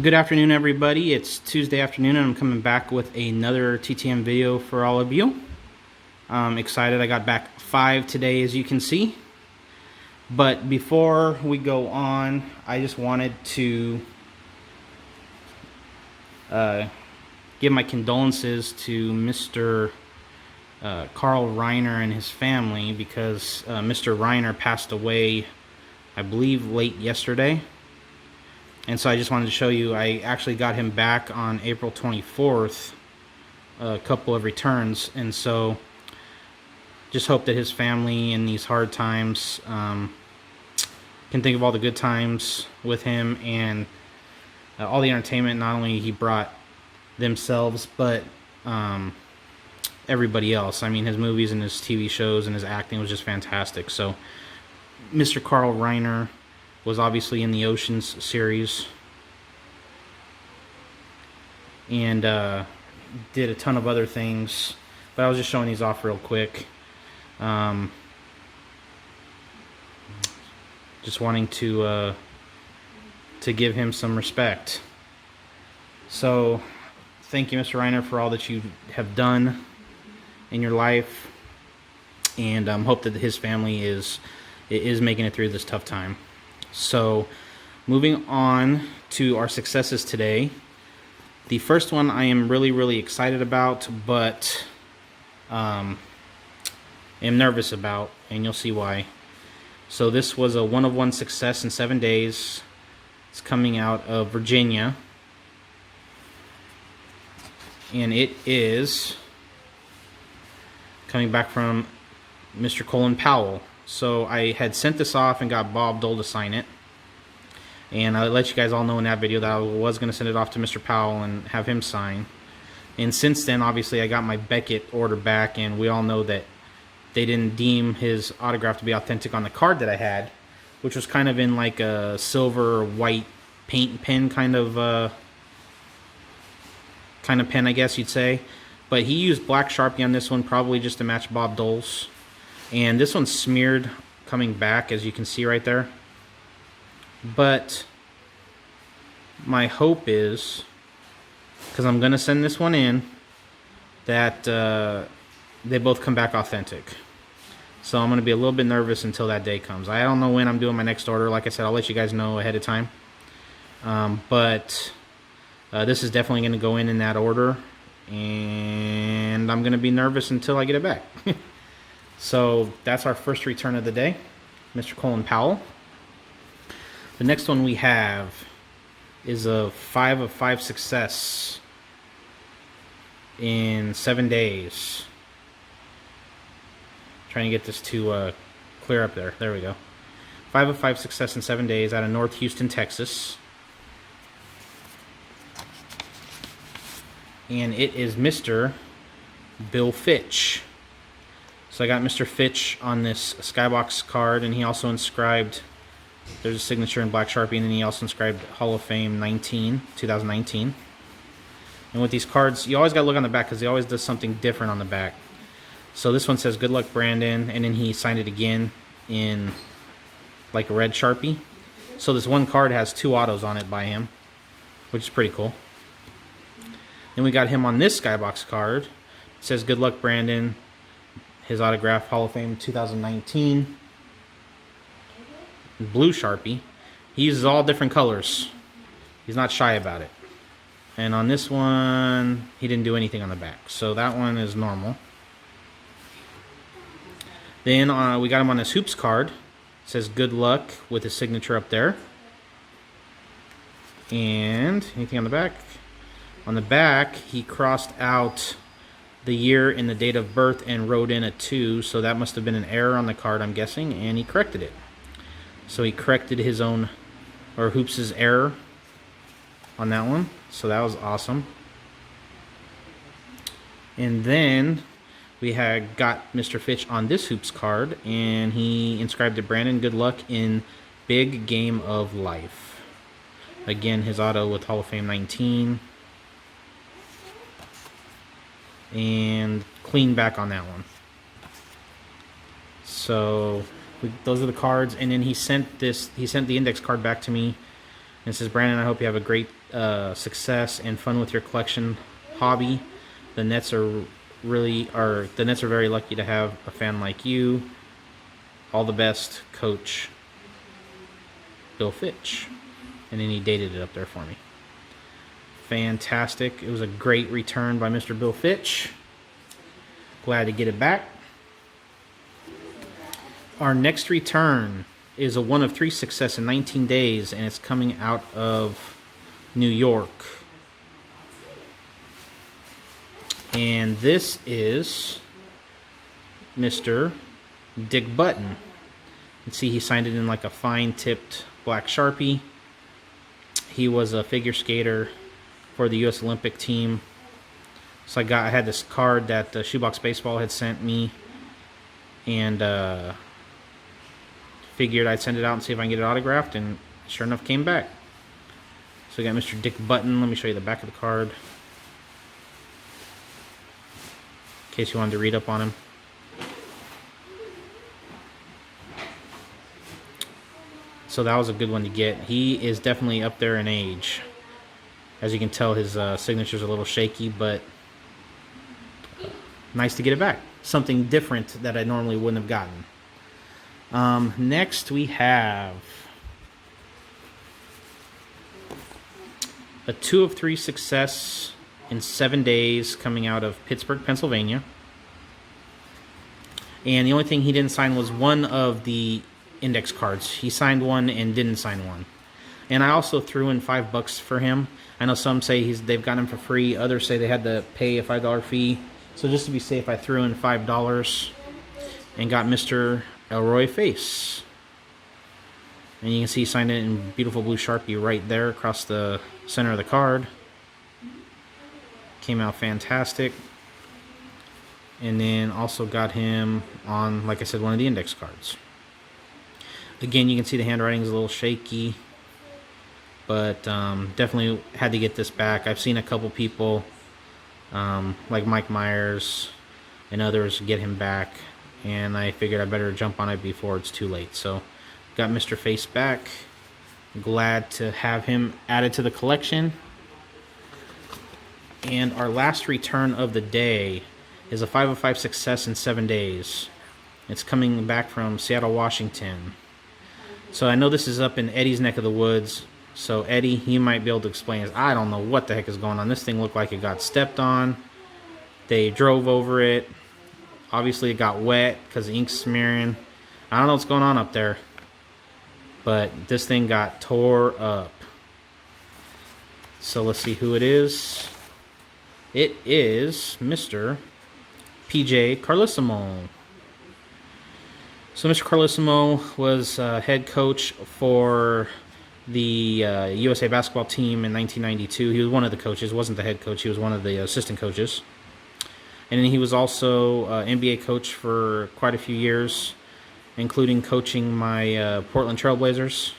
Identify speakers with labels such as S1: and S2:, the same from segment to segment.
S1: Good afternoon, everybody. It's Tuesday afternoon, and I'm coming back with another TTM video for all of you. I'm excited. I got back 5 today, as you can see. But before we go on, I just wanted to give my condolences to Mr. Carl Reiner and his family, because Mr. Reiner passed away, I believe, late yesterday. And so I just wanted to show you, I actually got him back on April 24th, a couple of returns. And so just hope that his family in these hard times can think of all the good times with him and all the entertainment not only he brought themselves, but everybody else. I mean, his movies and his TV shows and his acting was just fantastic. So Mr. Carl Reiner was obviously in the Oceans series and did a ton of other things, but I was just showing these off real quick. Just wanting to give him some respect. So thank you, Mr. Reiner, for all that you have done in your life, and hope that his family is making it through this tough time. So, moving on to our successes today. The first one I am really excited about, but am nervous about, and you'll see why. So this was a 1-of-1 success in 7 days. It's coming out of Virginia, and it is coming back from Mr. Colin Powell. So I had sent this off and got Bob Dole to sign it. And I let you guys all know in that video that I was going to send it off to Mr. Powell and have him sign. And since then, obviously, I got my Beckett order back, and we all know that they didn't deem his autograph to be authentic on the card that I had, which was kind of in like a silver or white paint pen kind of pen, I guess you'd say. But he used black Sharpie on this one, probably just to match Bob Dole's. And this one's smeared coming back, as you can see right there. But my hope is, because I'm going to send this one in, that they both come back authentic. So I'm going to be a little bit nervous until that day comes. I don't know when I'm doing my next order. Like I said, I'll let you guys know ahead of time. But this is definitely going to go in that order. And I'm going to be nervous until I get it back. So that's our first return of the day, Mr. Colin Powell. The next one we have is a 5-of-5 success in 7 days. Trying to get this to clear up there. There we go. 5-of-5 success in 7 days out of North Houston, Texas. And it is Mr. Bill Fitch. So I got Mr. Fitch on this Skybox card, and he also inscribed, there's a signature in black Sharpie, and then he also inscribed Hall of Fame 2019. And with these cards, you always got to look on the back, because he always does something different on the back. So this one says, "Good luck, Brandon," and then he signed it again in like a red Sharpie. So this one card has 2 autos on it by him, which is pretty cool. Then we got him on this Skybox card. It says, "Good luck, Brandon." His autograph, Hall of Fame 2019. Blue Sharpie. He uses all different colors. He's not shy about it. And on this one, he didn't do anything on the back. So that one is normal. Then we got him on this Hoops card. It says, "Good luck," with his signature up there. And anything on the back? On the back, he crossed out the year and the date of birth and wrote in a 2, so that must have been an error on the card, I'm guessing, and he corrected it. So he corrected his own, or Hoops' error on that one, so that was awesome. And then we had got Mr. Fitch on this Hoops card, and he inscribed to Brandon, "Good luck in big game of life." Again, his auto with Hall of Fame 19. And clean back on that one. So those are the cards, and then he sent the index card back to me And it says, Brandon, I hope you have a great success and fun with your collection hobby. The Nets are very lucky to have a fan like you. All the best, Coach Bill Fitch. And then he dated it up there for me. Fantastic. It was a great return by Mr. Bill Fitch. Glad to get it back. Our next return is a 1 of 3 success in 19 days, and it's coming out of New York. And this is Mr. Dick Button. You can see he signed it in like a fine-tipped black Sharpie. He was a figure skater for the U.S. Olympic team. So I had this card that Shoebox Baseball had sent me, and figured I'd send it out and see if I can get it autographed, and sure enough came back. So we got Mr. Dick Button. Let me show you the back of the card, in case you wanted to read up on him. So that was a good one to get. He is definitely up there in age. As you can tell, his signature's a little shaky, but nice to get it back. Something different that I normally wouldn't have gotten. Next we have a 2 of 3 success in 7 days coming out of Pittsburgh, Pennsylvania. And the only thing he didn't sign was one of the index cards. He signed one and didn't sign one. And I also threw in $5 for him. I know some say they've got him for free. Others say they had to pay a $5 fee. So just to be safe, I threw in $5 and got Mr. Elroy Face. And you can see he signed it in beautiful blue Sharpie right there across the center of the card. Came out fantastic. And then also got him on, like I said, one of the index cards. Again, you can see the handwriting is a little shaky, but definitely had to get this back. I've seen a couple people, like Mike Myers and others, get him back, and I figured I better jump on it before it's too late. So got Mr. Face back. Glad to have him added to the collection. And our last return of the day is a 5 of 5 success in 7 days. It's coming back from Seattle, Washington. So I know this is up in Eddie's neck of the woods. So Eddie, he might be able to explain this. I don't know what the heck is going on. This thing looked like it got stepped on. They drove over it. Obviously it got wet because the ink's smearing. I don't know what's going on up there. But this thing got tore up. So let's see who it is. It is Mr. PJ Carlesimo. So Mr. Carlissimo was head coach for the USA basketball team in 1992. He was one of the coaches, wasn't the head coach. He was one of the assistant coaches. And then he was also NBA coach for quite a few years, including coaching my Portland Trailblazers.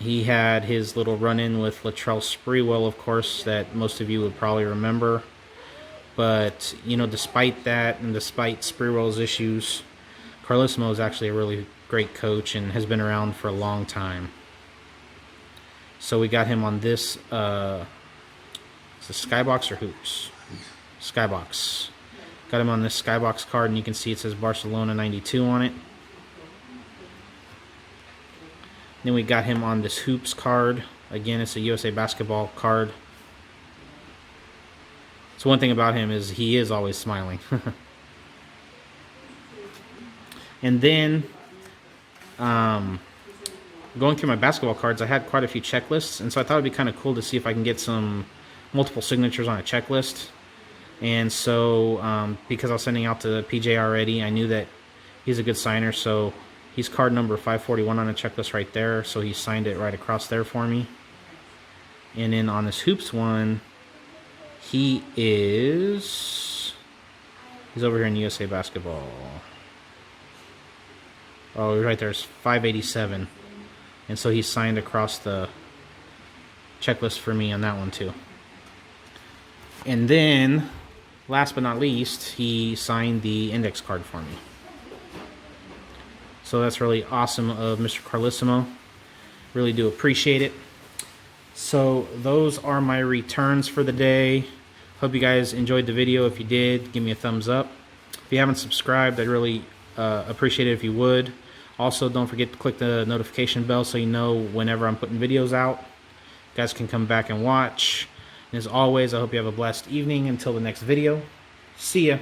S1: He had his little run-in with Latrell Sprewell, of course, that most of you would probably remember. But, you know, despite that and despite Sprewell's issues, Carlissimo is actually a really great coach and has been around for a long time. So we got him on this, is it Skybox or Hoops? Skybox. Got him on this Skybox card, and you can see it says Barcelona 92 on it. Then we got him on this Hoops card. Again, it's a USA basketball card. So one thing about him is he is always smiling. And then, going through my basketball cards, I had quite a few checklists, and so I thought it'd be kind of cool to see if I can get some multiple signatures on a checklist. And so, because I was sending out to PJ already, I knew that he's a good signer, so he's card number 541 on a checklist right there, so he signed it right across there for me. And then on this Hoops one, he's over here in USA Basketball. Oh, right there's 587. And so he signed across the checklist for me on that one too. And then, last but not least, he signed the index card for me. So that's really awesome of Mr. Carlissimo. Really do appreciate it. So those are my returns for the day. Hope you guys enjoyed the video. If you did, give me a thumbs up. If you haven't subscribed, I'd really appreciate it if you would. Also, don't forget to click the notification bell so you know whenever I'm putting videos out. You guys can come back and watch. And as always, I hope you have a blessed evening until the next video. See ya.